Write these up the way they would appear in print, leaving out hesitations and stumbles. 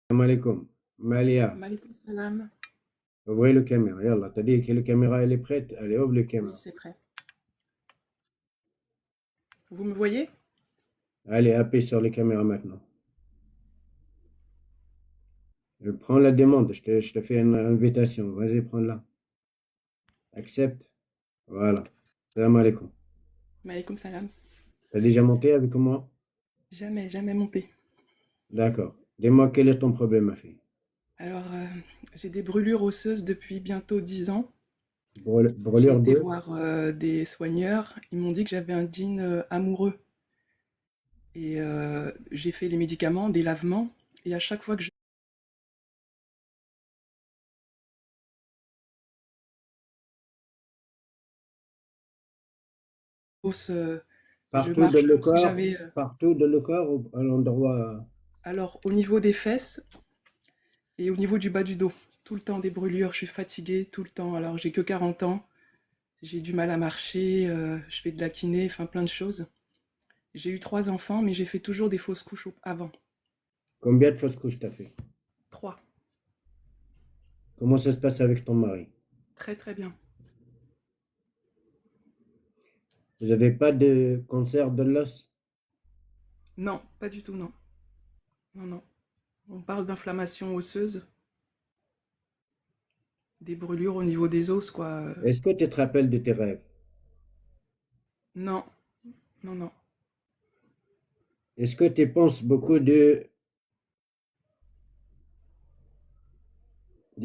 Salam alaikum. Malia, Malikum salam. ouvrez le caméra. Yallah, t'as dit que la caméra elle est prête? Allez, ouvre le Oui, caméra. c'est prêt. Vous me voyez? Allez, appuie sur les caméras maintenant. Prends la demande, je te fais une invitation. Vas-y, prends-la. Accepte. Voilà. Salam alaikum. Malikum salam. T'as déjà monté avec moi? Jamais, jamais monté. D'accord. Dis-moi quel est ton problème, ma fille. Alors, j'ai des brûlures osseuses depuis bientôt 10 ans. J'ai Brûlure été de? voir des soigneurs. Ils m'ont dit que j'avais un djinn amoureux. Et j'ai fait les médicaments, des lavements. Et à chaque fois que je hausse, je Partout dans marche le comme si corps, j'avais... partout dans le corps, à l'endroit. alors, au niveau des fesses et au niveau du bas du dos. Tout le temps des brûlures. Je suis fatiguée tout le temps. Alors, j'ai que 40 ans. J'ai du mal à marcher. Je fais de la kiné, enfin plein de choses. J'ai eu 3 enfants, mais j'ai fait toujours des fausses couches avant. Combien de fausses couches t'as fait? 3. Comment ça se passe avec ton mari? Très très bien. Vous n'avez pas de cancer de l'os? Non, pas du tout, non. Non, non. On parle d'inflammation osseuse, des brûlures au niveau des os, quoi. Est-ce que tu te rappelles de tes rêves? Non, non, non. Est-ce que tu penses beaucoup des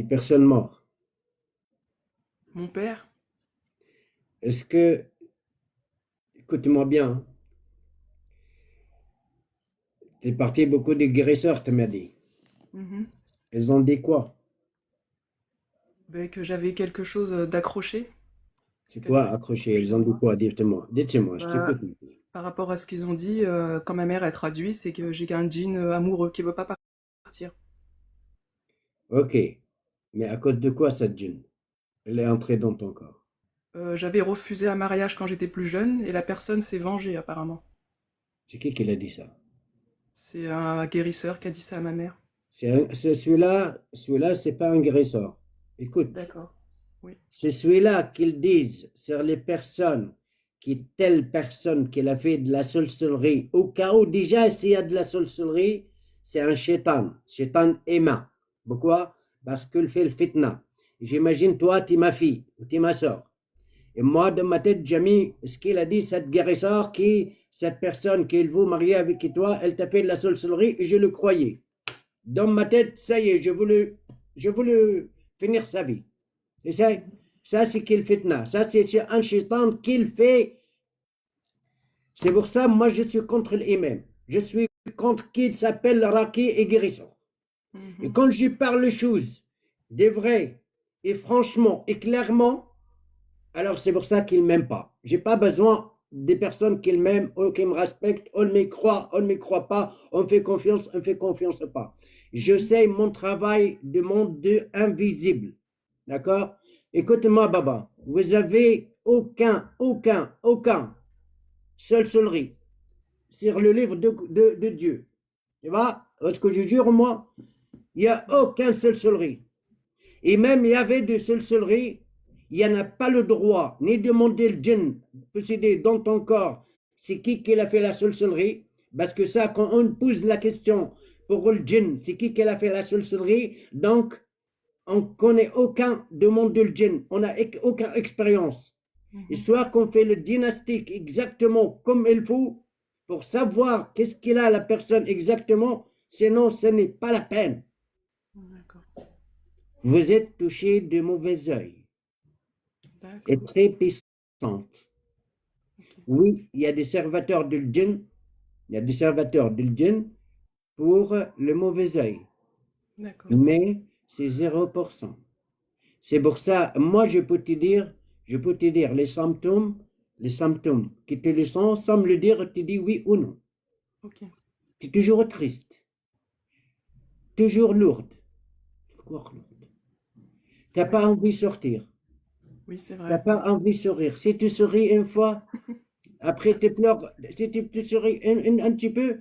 personnes mortes? Mon père, Est-ce que, écoute-moi bien, tu es parti beaucoup de guérisseurs, tu m'as dit. mhm, Ils ont dit quoi? ben, que j'avais quelque chose d'accroché. C'est Quelque quoi chose accroché? accroché Ils en ont dit moi. quoi? Dites-moi, dites-moi, je Bah, t'écoute. par rapport à ce qu'ils ont dit, quand ma mère a traduit, c'est que j'ai qu'un djinn amoureux qui veut pas partir. Ok, mais à cause de quoi cette djinn? Elle est entrée dans ton corps. J'avais refusé un mariage quand j'étais plus jeune et la personne s'est vengée apparemment. C'est qui l'a dit ça? C'est un guérisseur qui a dit ça à ma mère. C'est celui-là, c'est pas un guérisseur. Écoute. D'accord. Oui. C'est celui-là qu'ils disent sur les personnes qui, telle personne qui a fait de la sorcellerie, au cas où déjà s'il y a de la sorcellerie, c'est un shaitan aima. Pourquoi? Parce qu'il fait le fitna. J'imagine toi, tu es ma fille, ou tu es ma soeur. Et moi, dans ma tête, j'ai mis ce qu'il a dit, cette guérisseur cette personne qu'il veut marier avec toi, elle t'a fait de la sorcellerie et je le croyais. Dans ma tête, ça y est, je voulais finir sa vie. Et ça c'est qu'il fitna. Ça, c'est un shaitan qu'il fait. C'est pour ça, moi, je suis contre l'imam. Je suis contre qui s'appelle Raki et guérisseur. Et Mhm. quand je parle les choses, des vrais, et franchement, et clairement, alors c'est pour ça qu'il ne m'aime pas. J'ai pas besoin des personnes qui m'aiment ou qui me respectent. On me croit, on ne me croit pas. On me fait confiance, on ne fait confiance pas. Je Mhm. sais mon travail de monde invisible. D'accord? Écoute-moi, Baba. Vous avez aucun sorcellerie sur le livre de Dieu. Tu vois? Est-ce que je jure, moi? Il n'y a aucun sorcellerie. Et même il y avait des sorcelleries, il n'y en a pas le droit, ni de demander le djinn possédé dans ton corps. C'est qui a fait la sorcellerie? Parce que ça, quand on pose la question pour le djinn, c'est qui a fait la sorcellerie? Donc, on ne connaît aucun demande de le djinn. On n'a aucune expérience. Mhm. Histoire qu'on fait le dynastique exactement comme il faut pour savoir qu'est-ce qu'il a la personne exactement. Sinon, ce n'est pas la peine. D'accord. Vous êtes touché de mauvais oeil et D'accord. très puissante. Ok. Oui, il y a des serviteurs de djinn, il y a des serviteurs de djinn pour le mauvais oeil, D'accord. mais c'est 0%. C'est pour ça, moi je peux te dire les symptômes qui te le sont, sans me le dire, tu dis oui ou non. Ok. Tu es toujours triste, toujours lourde. Pourquoi lourde? Tu n'as Oui. pas envie de sortir, Oui, c'est tu n'as vrai. pas envie de sourire. Si tu souris une fois, après tu pleures, si tu souris un petit peu,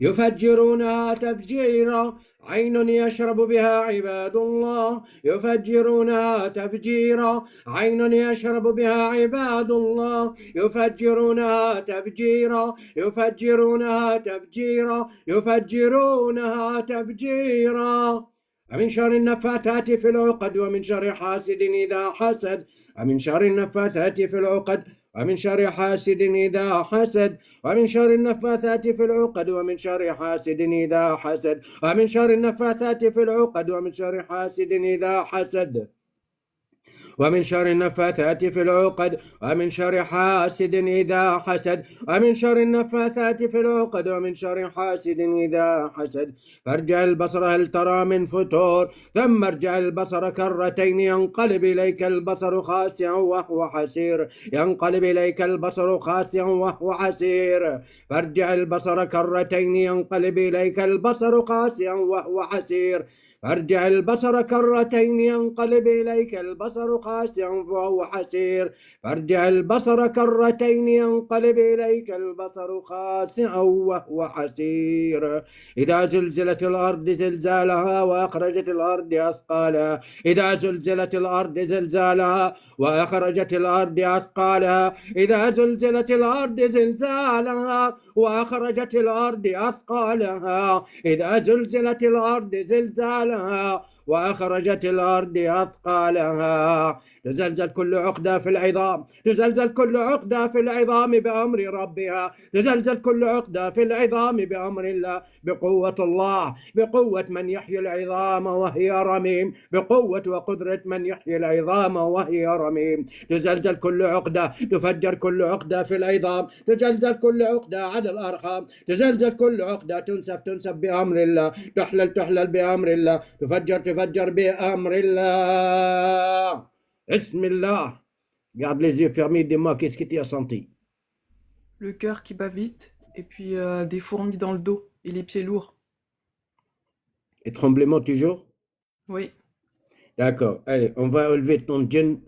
يفجرونها تفجيرا عين يشرب بها عباد الله يفجرونها تفجيرا عين يشرب بها عباد الله يفجرونها تفجيرا يفجرونها تفجيرا يفجرونها تفجيرا ومن شر النفاثات في العقد ومن شر حاسد إذا حسد ومن شر النفاثات في العقد ومن شر حاسد إذا حسد ومن شر النفاثات في العقد ومن شر حاسد إذا حسد ومن شر النفاثات في العقد ومن شر حاسد إذا حسد ومن شر النفاثات في العقد ومن شر حاسد إذا حسد ومن شر النفاثات في العقد ومن شر حاسد إذا حسد فارجع البصر هل ترى من فتور ثم ارجع البصر كرتين ينقلب إليك البصر خاسئا وهو حسير ينقلب إليك البصر خاسئا وهو حسير فارجع البصر كرتين ينقلب إليك البصر خاسئا وهو حسير فارجع البصر كرتين ينقلب إليك البصر خاسئا وهو حسير فارجع البصر كرتين ينقلب إليك البصر خاسئا وهو حسير إذا زلزلت الأرض زلزالها وأخرجت الأرض أثقالها إذا زلزلت الأرض زلزالها وأخرجت الأرض أثقالها إذا زلزلت الأرض زلزالها وأخرجت الأرض أثقالها إذا زلزلت الأرض زلزالها وأخرجت الأرض أثقالها تزلزل كل عقدة في العظام تزلزل كل عقدة في العظام بأمر ربها تزلزل كل عقدة في العظام بأمر الله بقوة الله بقوة من يحيي العظام وهي رميم بقوة وقدرة من يحيي العظام وهي رميم تزلزل كل عقدة تفجر كل عقدة في العظام تزلزل كل عقدة على الأرحام تزلزل كل عقدة تنسف بأمر الله تحلل بأمر الله تفجر بأمر الله بسم الله. Garde les yeux fermés, dis-moi qu'est-ce que tu as senti? Le cœur qui bat vite, et puis des fourmis dans le dos, et les pieds lourds. Et tremblement toujours? Oui. D'accord, allez, on va enlever ton djinn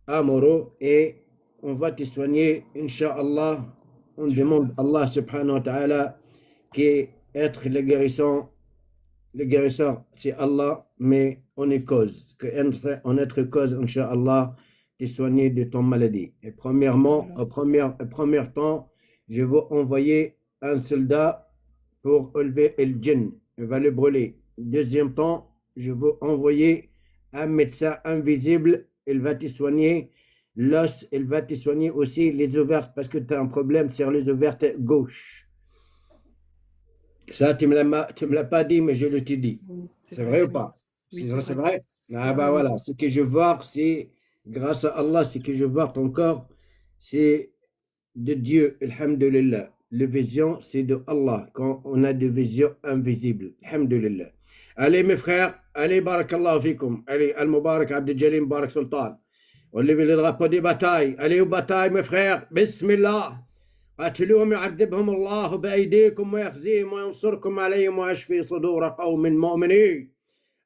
amoureux et on va te soigner, Inch'Allah. On demande à Allah subhanahu wa ta'ala qui être le guérisseur, c'est Allah, mais on est cause, on est cause, Inch'Allah, de soigner de ton maladie. Et premièrement, au premier temps, je vais envoyer un soldat pour enlever le djinn, il va le brûler. Deuxième temps, je vais envoyer un médecin invisible, il va te soigner l'os, il va te soigner aussi les ouvertes, parce que tu as un problème sur les ouvertes gauche. Ça, tu me l'as pas dit, mais je le t'ai dit. Oui, C'est vrai ou pas? Oui, C'est vrai? Ah Oui, bah oui. voilà, ce que je vois, c'est grâce à Allah, ce que je vois ton corps, c'est de Dieu, alhamdulillah. La vision, c'est de Allah, quand on a des visions invisibles, alhamdulillah. Allez mes frères, allez, barakallahu fikum, allez, al-Mubarak, Abdel Jalim, Barak Sultan. On lève le drapeau des batailles, allez aux batailles mes frères, bismillah. قاتلوهم يعذبهم الله بأيديكم ويخزيهم وينصركم عليهم ويشفي صدور قوم مؤمنين.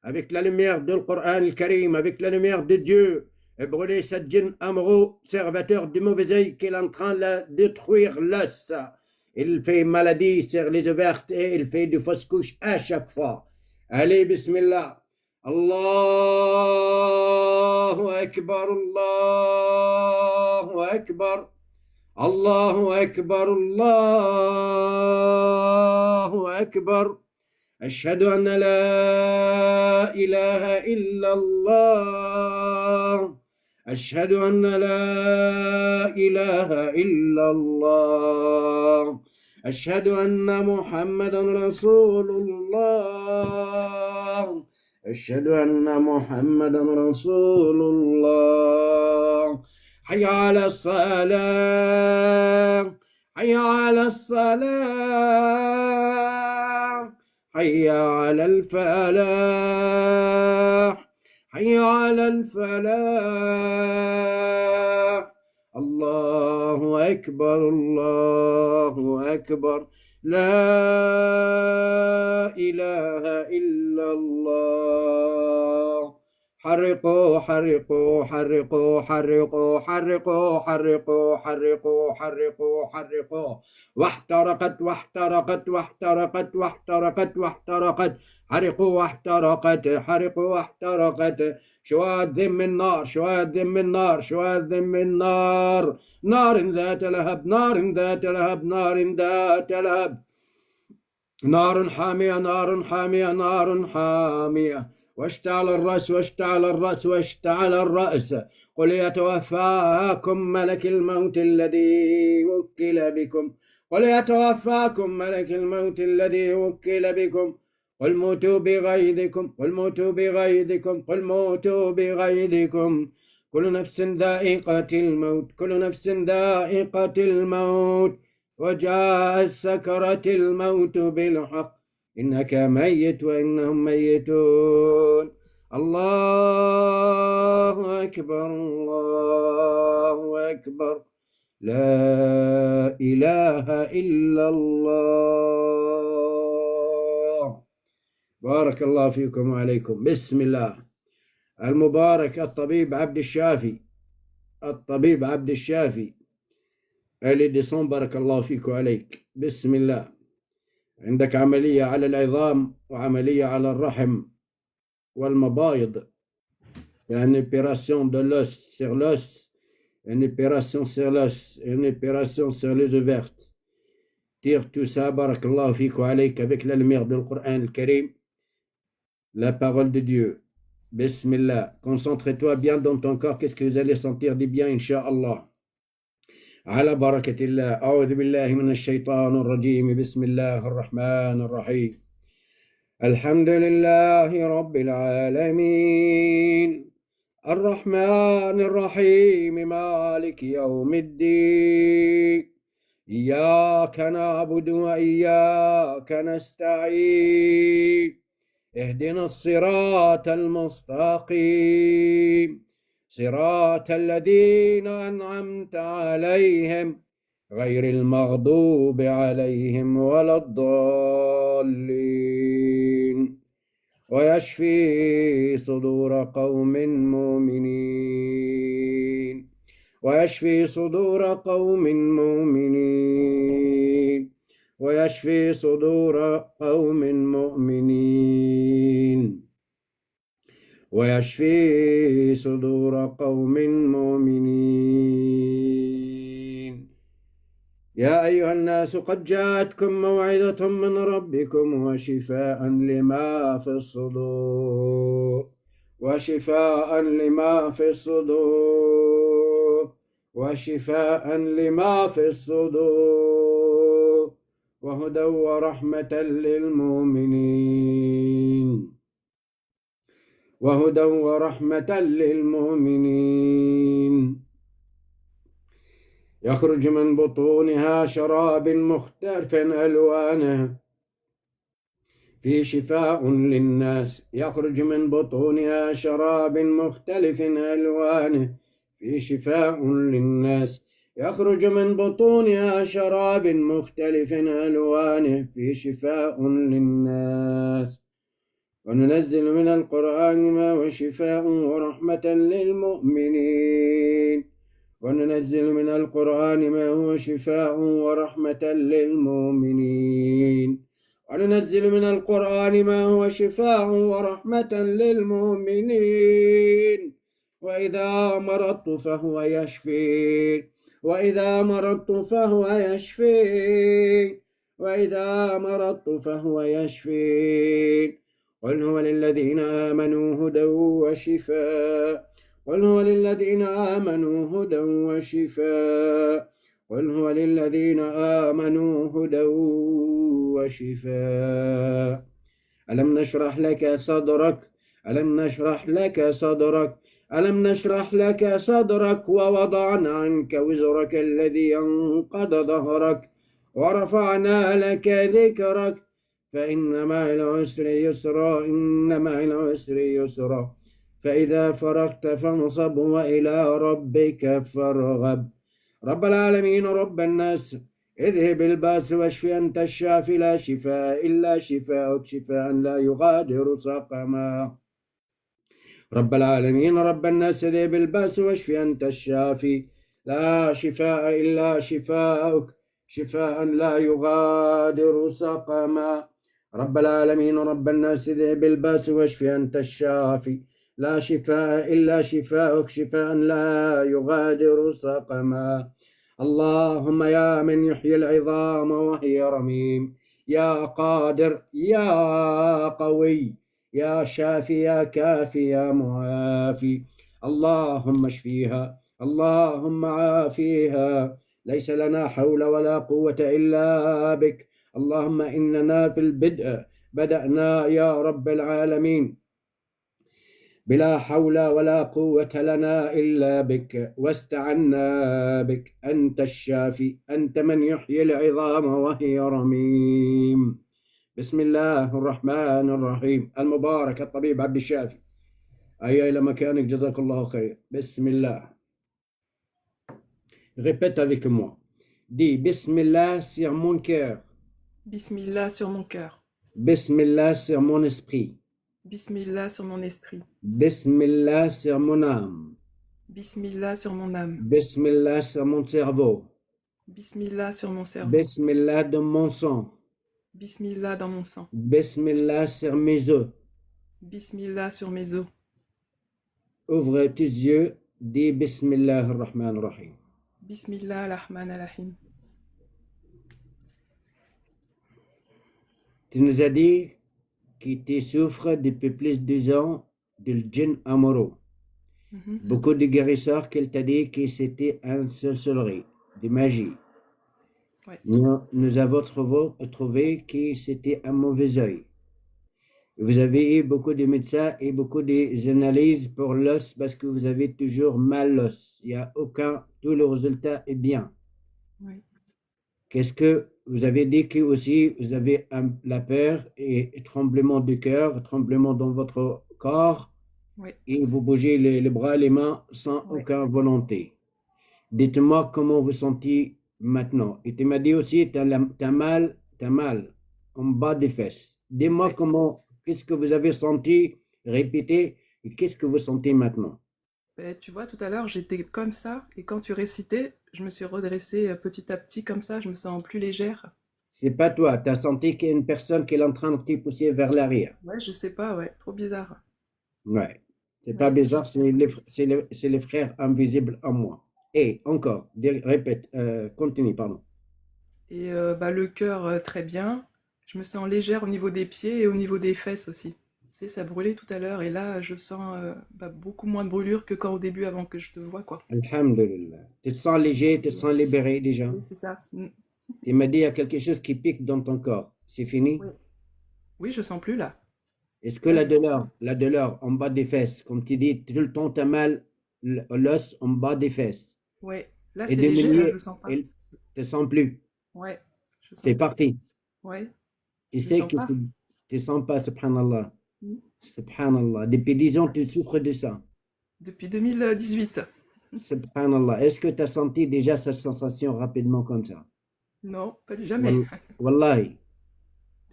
Avec la lumière du Coran le Karim, avec la lumière de Dieu, et brûler cette djinn amoureux, serviteur du mauvais œil qui est en train de détruire l'os. Il fait maladie sur les ouvertes et il fait de fausses couches à chaque fois. Allez, bismillah. Allahu Akbar, Allahu Akbar. الله أكبر الله أكبر أشهد أن لا إله إلا الله أشهد أن لا إله إلا الله أشهد أن محمدا رسول الله أشهد أن محمدا رسول الله حي على الصلاة حي على الصلاة حي على الفلاح حي على الفلاح الله أكبر الله أكبر لا إله إلا الله حرقوا حرقوا حرقوا حرقوا حرقوا حرقوا حرقوا حرقوا حرقوا واحترقت واحترقت واحترقت واحترقت واحترقت حرقوا واحترقت حرقوا واحترقت شواذ من نار شواذ من نار شواذ من نار نار ذات لهب نار ذات لهب نار ذات لهب نار حامية نار حامية نار حامية واشتعل الرأس واشتعل الرأس واشتعل الرأس قل يتوفاكم ملك الموت الذي وكل بكم قل يتوفاكم ملك الموت الذي وكل بكم قل موتوا بغيظكم قل موتوا بغيظكم قل موتوا بغيظكم كل نفس ذائقة الموت كل نفس ذائقة الموت وجاء سكرة الموت بالحق إنك ميت وإنهم ميتون الله أكبر الله أكبر لا إله إلا الله. بارك الله فيكم وعليكم. بسم الله. المبارك الطبيب عبد الشافي الطبيب عبد الشافي الإديسون بارك الله فيك وعليك. بسم الله. عندك عملية على العظام وعملية على الرحم والمبايض، يعني opération de l'os sur l'os, une opération sur l'os, une opération sur les ovaires. Tire tout ça, بارك الله فيك وعليك, avec la lumière du Coran al-Karim, la parole de Dieu. Bismillah. Concentrez-toi bien dans ton corps. Qu'est-ce que vous allez sentir du bien, Inch'Allah. على بركة الله. أعوذ بالله من الشيطان الرجيم. بسم الله الرحمن الرحيم. الحمد لله رب العالمين الرحمن الرحيم مالك يوم الدين إياك نعبد وإياك نستعين اهدنا الصراط المستقيم صراط الذين أنعمت عليهم غير المغضوب عليهم ولا الضالين ويشفي صدور قوم مؤمنين ويشفي صدور قوم مؤمنين ويشفي صدور قوم مؤمنين ويشفي صدور قوم مؤمنين. يا أيها الناس قد جاءتكم موعظة من ربكم وشفاء لما في الصدور وشفاء لما في الصدور وشفاء لما في الصدور وهدى ورحمة للمؤمنين وهدى ورحمة للمؤمنين. يخرج من بطونها شراب مختلف ألوانه فيه شفاء للناس. يخرج من بطونها شراب مختلف ألوانه فيه شفاء للناس. يخرج من بطونها شراب مختلف ألوانه فيه شفاء للناس. وننزل من القرآن ما هو شفاء ورحمة للمؤمنين وننزل من القرآن ما هو شفاء ورحمة للمؤمنين وننزل من القرآن ما هو شفاء ورحمة للمؤمنين. وإذا مرضت فهو يشفين وإذا مرضت فهو يشفين وإذا مرضت فهو يشفين. قل هو للذين آمنوا هدى وشفاء قل هو للذين آمنوا هدى وشفاء قل هو للذين آمنوا هدى وشفاء. ألم نشرح لك صدرك ألم نشرح لك صدرك ألم نشرح لك صدرك ووضعنا عنك وزرك الذي أنقض ظهرك ورفعنا لك ذكرك فإن مع العسر يسرا إن مع العسر يسرا فإذا فرغت فانصب وإلى ربك فارغب. رب العالمين رب الناس اذهب الباس واشف أنت الشافي لا شفاء إلا شفاءك شفاء لا يغادر سقما. رب العالمين رب الناس ذهب البأس واشف أنت الشافي لا شفاء إلا شفاءك شفاء لا يغادر سقما رب العالمين رب الناس ذهب البأس واشف أنت الشافي لا شفاء إلا شفاءك شفاء لا يغادر سقما اللهم يا من يحيي العظام وهي رميم يا قادر يا قوي يا شافي يا كافي يا معافي اللهم اشفيها اللهم عافيها ليس لنا حول ولا قوة إلا بك اللهم إننا في البدء بدأنا يا رب العالمين بلا حول ولا قوة لنا إلا بك واستعنا بك أنت الشافي أنت من يحيي العظام وهي رميم بسم الله الرحمن الرحيم المبارك الطبيب عبد الشافي أي إلى مكانك جزاك الله خير بسم الله répète avec moi dis Bismillah sur mon cœur Bismillah sur mon cœur. Bismillah sur mon esprit Bismillah sur mon esprit. Bismillah sur mon âme Bismillah sur mon âme. Bismillah sur mon cerveau Bismillah sur mon cerveau. Bismillah dans mon sang Bismillah dans mon sang. Bismillah sur mes os Bismillah sur mes os. Ouvre tes yeux, dis Bismillah ar-Rahman ar-Rahim. Bismillah ar-Rahman ar-Rahim. Tu nous as dit que tu souffres depuis plus de 10 ans du djinn amoureux. Beaucoup de guérisseurs qui t'a dit que c'était une sorcellerie, de magie. Ouais. Nous avons trouvé que c'était un mauvais œil. Vous avez eu beaucoup de médecins et beaucoup d'analyses pour l'os parce que vous avez toujours mal l'os. Il n'y a aucun, tout le résultat est bien. Oui. Qu'est-ce que vous avez dit que aussi vous avez la peur et tremblement de cœur, tremblement dans votre corps Oui. et vous bougez les bras, les mains sans aucune volonté. Dites-moi comment vous sentez maintenant. Et tu m'as dit aussi tu as mal en bas des fesses. Dis-moi comment. Qu'est-ce que vous avez senti? Répétez. Et qu'est-ce que vous sentez maintenant? Ben, tu vois, tout à l'heure, j'étais comme ça. Et quand tu récitais, je me suis redressée petit à petit comme ça. Je me sens plus légère. C'est pas toi. Tu as senti qu'il y a une personne qui est en train de te pousser vers l'arrière. Ouais, je sais pas. Ouais, trop bizarre. Ouais. C'est pas bizarre. C'est les frères invisibles en moi. Et encore. Répète. Continue, pardon. Et le cœur, très bien. Je me sens légère au niveau des pieds et au niveau des fesses aussi. Tu sais, ça brûlait tout à l'heure et là, je sens beaucoup moins de brûlure que quand au début, avant que je te voie, quoi. Alhamdulillah. Tu te sens léger, tu te sens libéré déjà. Oui, c'est ça. Tu m'as dit il y a quelque chose qui pique dans ton corps. C'est fini? Oui. Oui, je sens plus là. Est-ce que la douleur en bas des fesses, comme tu dis, tout le temps tu as mal l'os en bas des fesses? Oui. Là, c'est léger, là, je le sens pas. Tu ne sens plus. Ouais. C'est parti. Ouais. Tu sais que tu ne sens pas, subhanallah. Subhanallah. Depuis 10 ans, tu souffres de ça. Depuis 2018. Subhanallah. Est-ce que tu as senti déjà cette sensation rapidement comme ça? Non, pas jamais. Wallahi.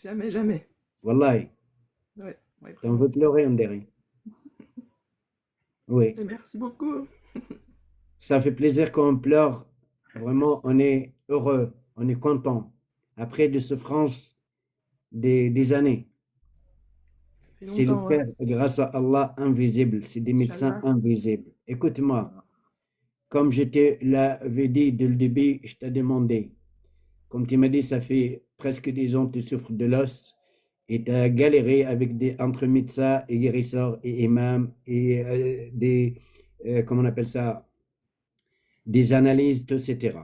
Jamais. Wallahi. Ouais. T'en veux pleurer, on dirait. Oui. Merci beaucoup. Ça fait plaisir quand on pleure. Vraiment, on est heureux, on est content. Après des souffrances, des années. C'est le faire grâce à Allah invisible. C'est des médecins invisibles. Écoute-moi, comme je te l'avais dit dès le début, je t'ai demandé. Comme tu m'as dit, ça fait presque 10 ans que tu souffres de l'os et tu as galéré avec entre médecins et guérisseurs et imams et comment on appelle ça, des analyses, etc.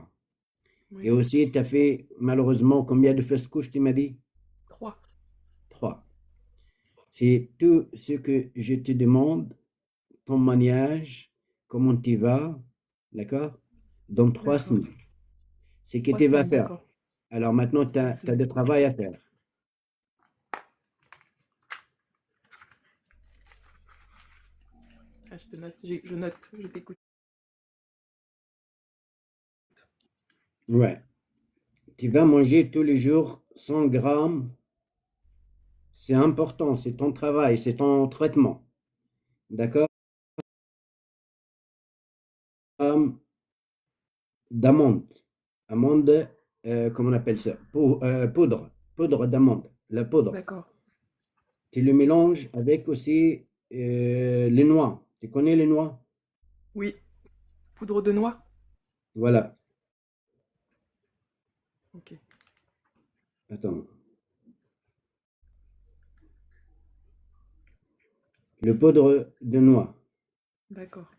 Oui. Et aussi, tu as fait malheureusement combien de fausses couches, tu m'as dit? 3. C'est tout ce que je te demande, ton mariage, comment tu vas, d'accord? Dans 3 semaines. C'est ce que tu vas faire. Alors maintenant, tu as du travail à faire. Ah, je note, je t'écoute. Ouais. Tu vas manger tous les jours 100 grammes. C'est important, c'est ton travail, c'est ton traitement. d'accord, d'amande. Amande, comment on appelle ça? Poudre, poudre d'amande, la poudre. D'accord. Tu le mélanges avec aussi les noix. Tu connais les noix? Oui. Poudre de noix? Voilà. Ok. Attends. Le poudre de noix. D'accord.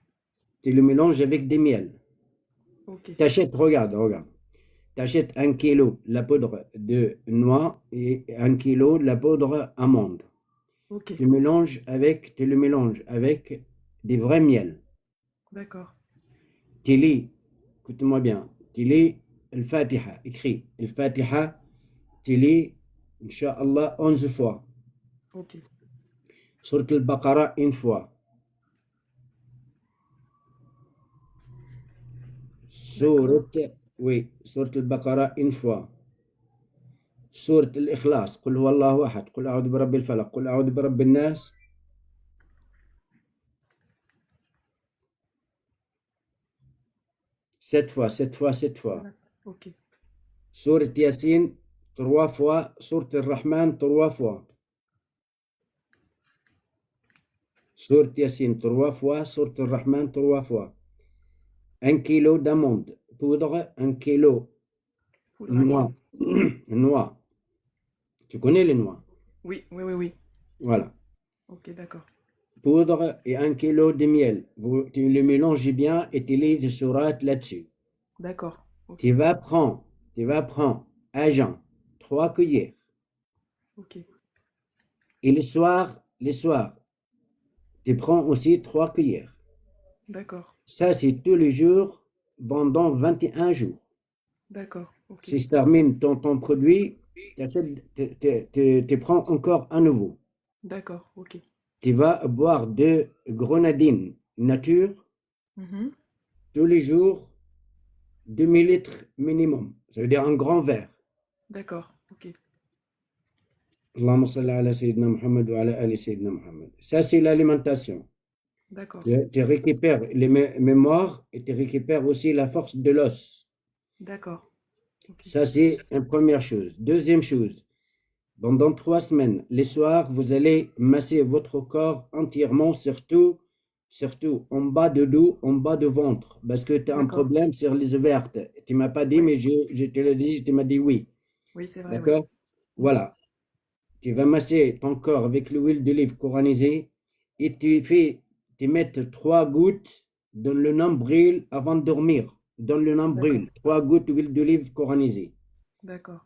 Tu le mélanges avec des miels. Ok. T'achètes, regarde. T'achètes 1 kilo la poudre de noix et 1 kilo la poudre amande. Ok. Tu le mélanges avec des vrais miels. D'accord. Tu lis, écoute-moi bien, tu lis Al-Fatiha, écrit Al-Fatiha, tu lis, Inch'Allah, 11 fois. Ok. Surat Al-Baqarah, une fois. D'accord. Surat Al-Baqarah, une fois. Surat Al-Ikhlas, Qul huwallahu ahad, Qul a'udhu bi rabbil falaq, Qul a'udhu bi rabbin nas. 7 fois, 7 fois, 7 fois. Ok. Surat Yasin, 3 fois. Surat Al-Rahman, 3 fois. Surat Yasin, 3 fois. Surat Al-Rahman, 3 fois. 1 kilo d'amande, poudre, 1 kilo Poudre à noix. kilo. Noix. Tu connais les noix? Oui, oui, oui, oui. Voilà. Ok, d'accord. Poudre et 1 kilo de miel. Tu le mélanges bien et tu lis des sourates là-dessus. D'accord. Ok. Tu vas prendre à jeun 3 cuillères. Ok. Et le soir, tu prends aussi 3 cuillères. D'accord. Ça, c'est tous les jours pendant 21 jours. D'accord. Ok. Si tu termines ton produit, tu prends encore un nouveau. D'accord. Ok. Tu vas boire de grenadine nature Mhm. tous les jours, 2 000 litres minimum. Ça veut dire un grand verre. D'accord. Ok. Allahumma salli ala Sayyidina Muhammad wa ala ali Sayyidina Muhammad. Ça, c'est l'alimentation. D'accord. Tu récupères les mémoires et tu récupères aussi la force de l'os. D'accord. Ok. Ça, c'est une première chose. Deuxième chose, pendant 3 semaines, les soirs, vous allez masser votre corps entièrement, surtout en bas de dos, en bas de ventre, parce que tu as un D'accord. problème sur les ouvertes. Tu ne m'as pas dit, Oui. mais je te l'ai dit, tu m'as dit oui. Oui, c'est vrai, oui. D'accord? Mm. Voilà. Tu vas masser ton corps avec l'huile d'olive coranisée et tu mets 3 gouttes dans le nombril avant de dormir. Dans le D'accord. nombril, 3 gouttes d'huile d'olive coranisée. D'accord.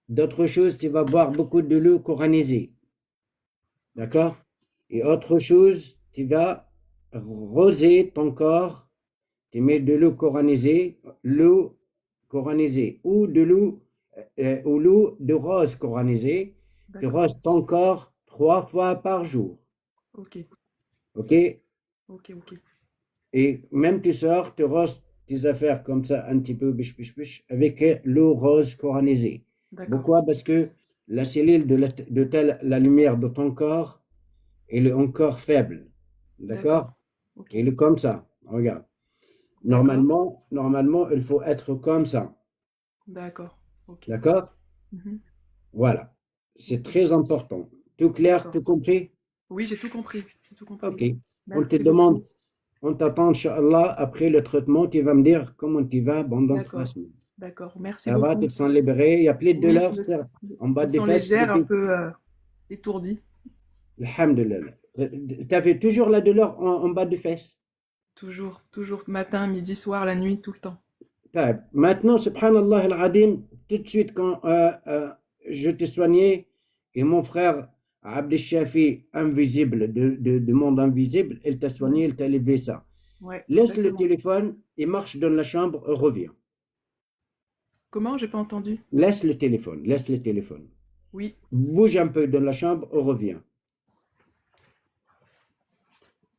D'autres choses, tu vas boire beaucoup de l'eau coranisée. Ok. D'accord? Et autre chose, tu vas roser ton corps. Tu mets de l'eau coranisée ou l'eau de rose coranisée. Tu D'accord. roses ton corps 3 fois par jour. Ok. OK? Ok. Ok. Et même tu sors, tu roses tes affaires comme ça, un petit peu, biche, biche, biche, avec l'eau rose coranisée. D'accord. Pourquoi? Parce que la cellule la lumière de ton corps, elle est encore faible. D'accord. D'accord? Ok. Elle est comme ça. Regarde. D'accord. Normalement, il faut être comme ça. D'accord. Ok. D'accord? Mhm. Voilà. C'est Ok. très important. Tout clair, D'accord. tout compris? Oui, j'ai tout compris. J'ai tout compris. OK. On te Merci demande, beaucoup. on t'attend, Inch'Allah, après le traitement, tu vas me dire comment tu vas pendant trois D'accord. semaines. D'accord. Merci Ça va, tu beaucoup. te sens libéré, il n'y a plus de Oui, douleur en je bas me des sens fesses, légère, un peu étourdie. Alhamdulillah. Tu avais toujours la douleur en bas des fesses. Toujours, toujours, matin, midi, soir, la nuit, tout le temps. طيب. Maintenant, subhanallah al-Adim, tout de suite quand je t'ai soigné et mon frère Abdel Shafi, invisible, de monde invisible, il t'a Mhm. soigné, il t'a levé ça. Ouais, Laisse le exactement. téléphone et marche dans la chambre, reviens. Comment? J'ai pas entendu. Laisse le téléphone. Oui, Bouge un peu dans la chambre, reviens.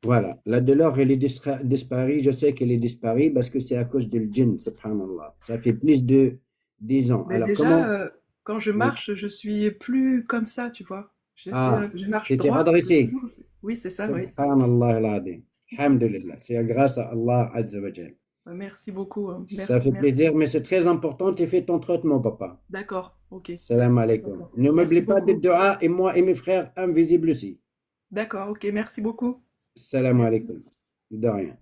Voilà, la douleur, elle est disparue. Je sais qu'elle est disparue parce que c'est à cause du djinn, subhanallah. Ça fait plus de 10 ans. mais Alors, déjà, comment? quand je Oui. marche, je suis plus comme ça, tu vois. Ah, Je marche tu étais droite, redressé. toujours. Oui, c'est ça, oui. Subhanallah al-Azim. Alhamdulillah. C'est grâce à Allah Azza wa Jal. Merci beaucoup. Ça Merci, fait merci. plaisir, mais c'est très important. Tu fais ton traitement, papa. D'accord, ok. Salam alaikum. D'accord. Ne Merci m'oublie pas de beaucoup. dua et moi et mes frères invisibles aussi. D'accord, ok. Merci beaucoup. Salam Merci. alaikum. De rien.